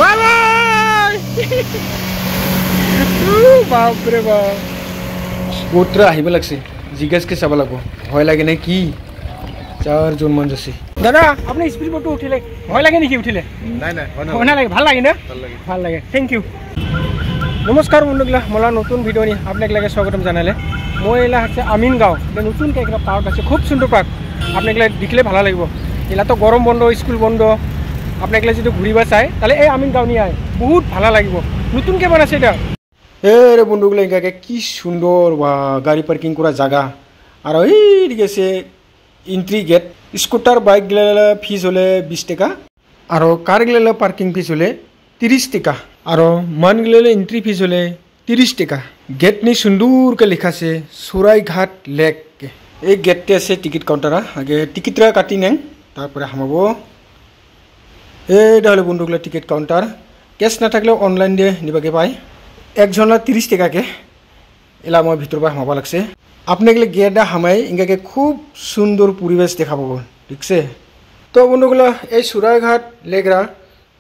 bye bye বাপরে বাপ গোত্রা আহিব লাগছে জিজ্ঞাসকে চাব লাগব ভয় লাগে নে কি 4 জন মান আছে দাদা আপনি স্পিড বোটটো উঠিলে ভয় লাগে নেকি উঠিলে নাই নাই ভয় না লাগে ভাল লাগে না ভাল লাগে থ্যাংক ইউ নমস্কাৰ বন্ধুগলা মোলা নতুন ভিডিও নি আপোনাক স্বাগতম জানালে মই এলা আছে আমিনগাঁও নতুনকৈ একটা পাৰ্ক আছে খুব সুন্দৰ পাৰ্ক আপোনাক দেখিলে ভাল লাগিব এলা তো গৰম বন্ধ স্কুল বন্ধ আপনাক যদি ঘুরিব চাই তাহলে এই আমিনগাঁও নিয়ে আয় বহুত ভালো লাগবে নতুনকে বানাইছে এটা রে বন্ধুগুলো এখানে কি সুন্দর বা গাড়ি পার্কিং করা জায়গা আর এইদিকে আছে এন্ট্রি গেট স্কুটার বাইক গেলে ফিস হলে 20 টাকা আর কার গেলে পার্কিং ফিস হলে 30 টাকা আর মান গেলে এন্ট্রি ফিস হলে 30 টাকা গেট নি সুন্দরকে লেখা আছে সরাইঘাট লেক এই গেটতে আছে টিকিট কাউন্টার আগে টিকিটটা কাটি নেন তারপরে হামাবো এইটা হলো বন্ধুগুলো টিকিট কাউন্টার ক্যাশ না থাকলেও অনলাইন দিয়ে নিবাকে পায় একজনের 30 টাকাকে এলা মই ভিতর পৰা হামাব লাগছে আপনাকে গেটটা হামাই ইংগাকে খুব সুন্দর পরিবেশ দেখা পাব ঠিকছে তো বন্ধুগুলো এই সরাইঘাট লেকরা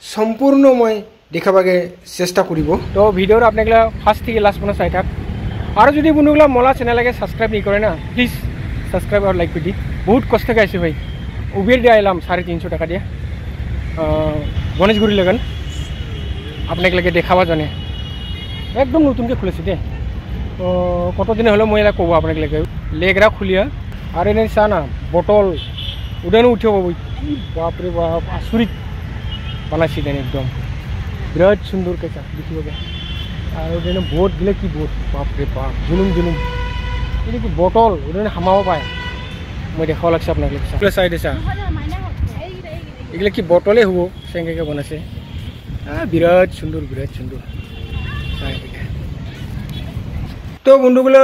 সম্পূর্ণ মই দেখাবাকে চেষ্টা করিব তো ভিডিওর আপনাকে ফার্স্ট থেকে লাস্ট পর্যন্ত চাই থাক আর যদি বন্ধুগুলো মোলা চ্যানেলকে সাবস্ক্রাইব নি করে না প্লিজ সাবস্ক্রাইব আর লাইক করে দি বহুত কষ্ট গাইছে ভাই উবের দিয়ে আইলাম 350 টাকা দিয়ে গণেশগুড়ি লেগান আপনাকে দেখাবা জানে একদম নতুনকে খুলেছে দে তো কতদিন হলো মই এটা কব আপনাকে লেগরা খুলিয়া আর এনে চা না বটল উডানো উঠিব কি বাপরে বাপ আচরিত বানাইছে দেন একদম বিরাট সুন্দর কেঁচা দেখিবগে আর ওখানে বোট গেলে কি বোট বাপরে বাপ জুনুম জুনুম এটা কি বটল ওখানে হামাব পায় মই দেখাব লাগছে আপনাকে চাই দিছা এগুলো কি বটলে হব সেঙ্গে বনাইছে বিরাট সুন্দর তো বন্ধুগুলো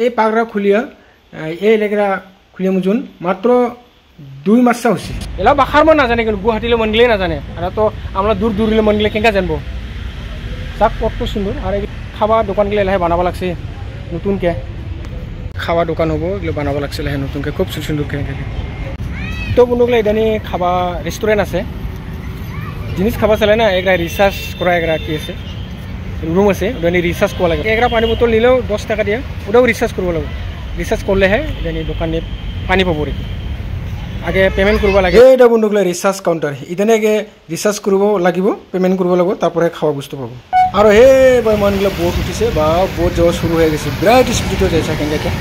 এই পাকরা খুলিয়া এই এলেকা খুলিয়া মুজন মাত্র 2 মাস হচ্ছে এলা বাখার মন নাজানে কিন্তু গুয়াহাটিলে মন গেলে নাজানে আর তো আমরা দূর দূরিলে মন গেলে কেঙ্কা জানবো চাক কত সুন্দর আর খাওয়া দোকান গেলে এলাহে বানাব লাগছে নতুনকে খাওয়া দোকান হবো এগুলো বানাব লাগছে এলাহে নতুনকে খুব সুন্দর কেঙ্কা তো বন্ধুগুলো এখানে খাওয়া রেস্টুরেন্ট আছে জিনিস খাওয়া চলে না এগুলা রিচার্জ করা এগুলা কি আছে রুম আছে ওখানে রিচার্জ করা লাগে এগুলা পানি বোতল নিলেও 10 টাকা দিয়ে ওটাও রিচার্জ করব লাগবে রিচার্জ করলেহে এখানে দোকানে পানি পাব রে আগে পেমেন্ট করব লাগে এইটা বন্ধুগুলো রিচার্জ কাউন্টার এখানে আগে রিচার্জ করব লাগিব পেমেন্ট করব লাগবে তারপরে খাওয়া বস্তু পাবো আর হে ভাই মানগুলো বোট উঠিছে বা বোট যাওয়া শুরু হয়ে গেছে বিরাট স্পিডে যাইছে কেঙ্গাকে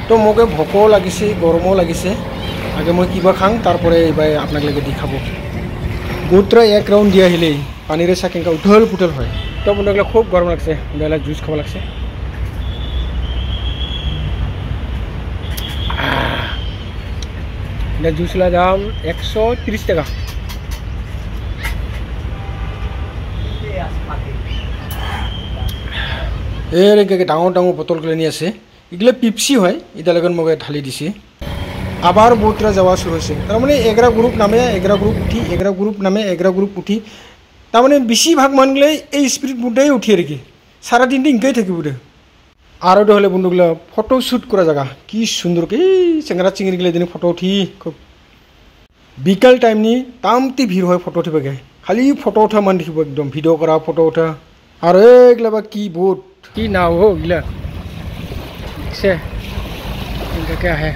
তো মোকে ভোকও লাগিছে গরমও লাগিছে আগে মই কিবা খাং তারপরে এবার আপনাকে দেখাবো গোত্রা এক রাউন্ড দিয়ে আহিলেই পানিরে চাকেঙ্কা উঠল পুটল হয় তো বন্ধুগুলো খুব গরম লাগছে বেলা জুস খাওয়া লাগছে জুসলা দাম 130 টাকা এর ডাঙর ডাঙর বোতলগুলো নিয়ে আছে এগুলো পিপসি হয় এটা লগত মোক ঢালি দিছে আবার বোটরা যাওয়া শুরু হয়েছে তার মানে 11 গ্রুপ নামে 11 গ্রুপ উঠি 11 গ্রুপ নামে 11 গ্রুপ উঠি তার মানে বেশিরভাগ মানগুলো এই স্পিড বোটটাই উঠিয়ে রেখে সারাদিনটা ইনকাই থাকিব রে আর ওটা হলে বন্ধুগুলো ফটো শ্যুট করা জায়গা কি সুন্দর কি চেঙ্গরা চিংড়িগুলো যেন ফটো উঠি খুব বিকাল টাইম নি তামতি ভিড় হয় ফটো উঠিবাকে খালি ফটো উঠা মান দেখিব একদম ভিডিও করা ফটো উঠা আর এইগুলা বা কি বোট কি নাও হো এগুলা দেখছে ইনকাকে আহে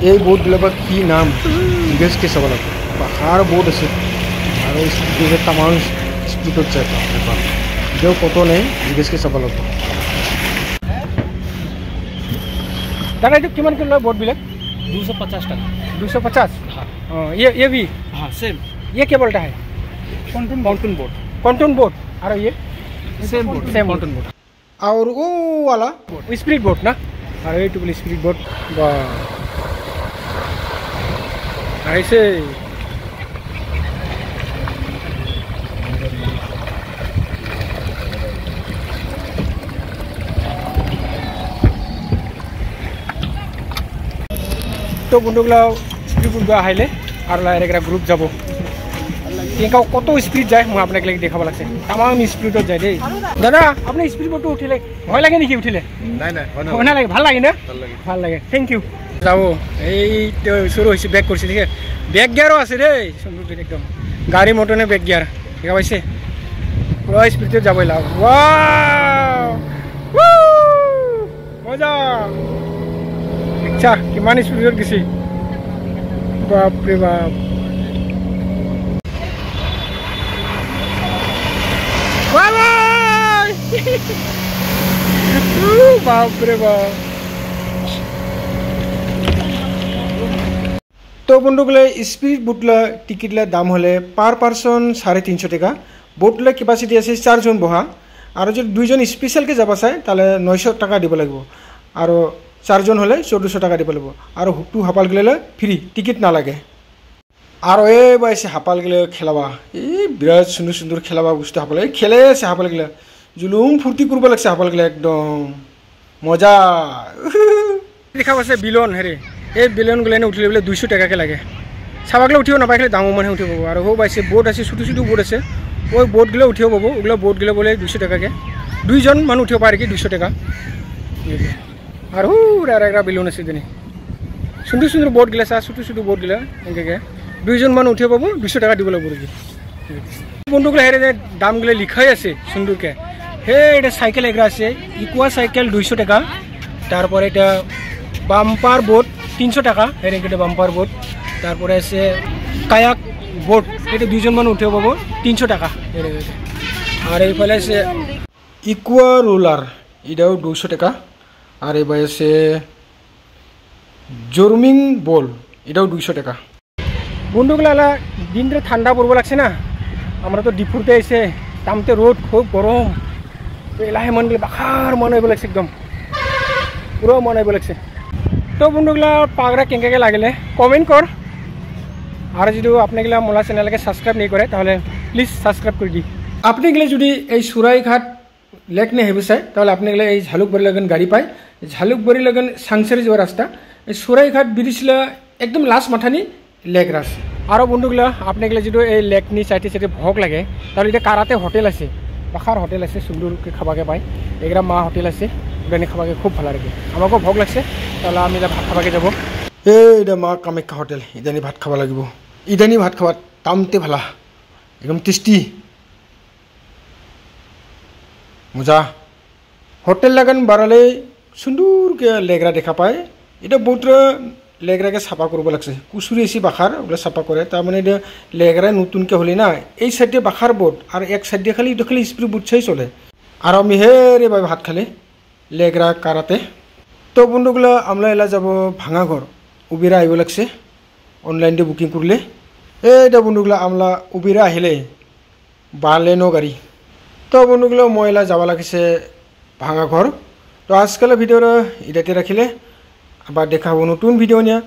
এই বোটগুলো বা কি নাম জিজ্ঞেসকে চাব লাগবে পাহাড় বোট আছে আর স্পিডে তামান স্পিডত যায় যেও কত নেই জিজ্ঞেসকে চাব লাগবে দাদা এইটো কিমান কে লয় বোটবিলাক 250 টাকা 250 हाँ ये भी हाँ सेम ये क्या बोलता है pontoon boat और ये सेम pontoon boat और वो वाला स्पीड बोट ना अरे ये टुकड़ी स्पीड बोट ऐसे তো বন্ধুগুলো স্পিড বোট আহিলে আর একটা গ্রুপ যাব কেঙ্কা কত স্পিড যায় মই আপনাকে দেখাব লাগছে তামাম স্পিডত যায় দেই দাদা আপনি স্পিড বোটটো উঠিলে ভয় লাগে নেকি উঠিলে নাই নাই ভয় না লাগে ভাল লাগে না ভাল লাগে থ্যাংক ইউ যাব এই শুরু হয়েছে ব্যাক করছি দেখে বেক গিয়ারও আছে রে সুন্দর একদম গাড়ি মটনে বেক গিয়ার দেখা পাইছে পুরো স্পিডে যাবই লাভ ওয়াও মজা আচ্ছা কিমান স্পিডত গেছি বাপরে বাপ বাপরে বাপ তো বন্ধুগুলো স্পিড বোটলা টিকিটলা দাম হলে পার পার্সন 350 টাকা বোটলা ক্যাপাসিটি আছে 4 জন বহা আর যদি 2 জন স্পেশালকে যাবা চায় তাহলে 900 টাকা দিব লাগিব আর 4 জন হলে 1400 টাকা দিব লাগিব আর হুকটু হাপাল গেলে ফ্রি টিকিট না লাগে আর এই বাইছে হাপাল গেলে খেলাবা এই বিরাট সুন্দর সুন্দর খেলাবা বস্তু হাপাল খেলে আছে হাপাল গেলে জুলুম ফুর্তি করব লাগছে হাপাল গেলে একদম মজা দেখা পাচ্ছে বিলন হেরে এই বিলনগুলো এনে উঠলে বলে 200 টাকাকে লাগে চাবাগলে উঠিও নাপাইলে দামো মানে উঠিব পাবো আর ও পাইছে বোট আছে ছোটো ছোটো বোট আছে ওই বোটগুলো উঠিও পাবো ওগুলো বোটগুলো বলে 200 টাকাকে 2 জন মানুষ উঠিব পারে কি 200 টাকা আর আর একটা বিলন আছে দিনে সুন্দর সুন্দর বোটগুলো আছে ছোটো ছোটো বোটগুলো এনেকে 2 জন মানুষ উঠিব পাবো 200 টাকা দিব লাগবে কি বন্ধুগুলো হেরে যে দামগুলো লিখাই আছে সুন্দরকে হে এটা সাইকেল এগুলো আছে ইকুয়া সাইকেল 200 টাকা তারপরে এটা বাম্পার বোট 300 টাকা হেরে এটা বাম্পার বোট তারপরে আছে কায়াক বোট এটা 2 জন মানুষ উঠে পাবো 300 টাকা হেরে আর এইফালে আছে ইকুয়া রোলার এটাও 200 টাকা আর এবার আছে জর্মিং বল এটাও 200 টাকা বন্ধুগুলো দিনটা ঠান্ডা পড়ব লাগছে না আমরা তো ডিপুরতে এসে তামতে রোদ খুব গরম এলাহে মন গেলে বাখার মনে হইব লাগছে একদম পুরো মনে হইব লাগছে তো বন্ধুগুলা পাগরা কেঙ্কাকে লাগিলে কমেন্ট কর আর যদি আপনাগুলা মোলা চ্যানেলকে সাবস্ক্রাইব नहीं করে তাহলে প্লিজ সাবস্ক্রাইব করে দি আপনিগুলো যদি এই সুরাইঘাট লেক নিয়ে হেবে চাই তাহলে আপনাগুলো এই ঝালুকবাড়ি লগন গাড়ি পায় ঝালুকবাড়ি লগন সাংসারি যাওয়ার রাস্তা এই সুরাইঘাট ব্রিজলা একদম লাস্ট মাথানি লেক রাস আরও বন্ধুগুলা আপনাগুলো যদি এই লেক নি চাইতে চাইতে ভোগ লাগে তাহলে এটা কারাতে হোটেল আছে পাখার হোটেল আছে সুন্দরকে খাবাকে পায় এগুলা মা হোটেল আছে ওখানে খাবাকে খুব ভালো লাগে আমাকেও ভোগ লাগছে তাহলে আমি ভাত খাবাকে যাব এইটা মা কামাখ্যা হোটেল ইদানি ভাত খাবা লাগিব ইদানি ভাত খাওয়া তামতে ভালা একদম টেস্টি মজা হোটেল লাগান বাড়ালে সুন্দরকে লেগরা দেখা পায় এটা বহুত লেগরাকে সাফা করব লাগছে কুচুরি এসি বাখার ওগুলো সাফা করে তার মানে এটা লেগরা নতুনকে হলি না এই সাইডে বাখার বোট আর এক সাইডে খালি এটা খালি স্পিড বুট চাই চলে আর আমি হেরে ভাই ভাত খালে লেগরা কারাতে তো বন্ধুগুলো আমরা এলা যাব ভাঙাঘর উবেরা আইব লাগছে অনলাইনে বুকিং করলে এইটা বন্ধুগুলো আমরা উবেরা আহিলে বালেনো গাড়ি তো বন্ধুগুলো ময়লা যাওয়া লাগছে ভাঙাঘর তো আজকাল ভিডিওর এটাতে রাখিলে আবার দেখা হবো নতুন ভিডিও নিয়ে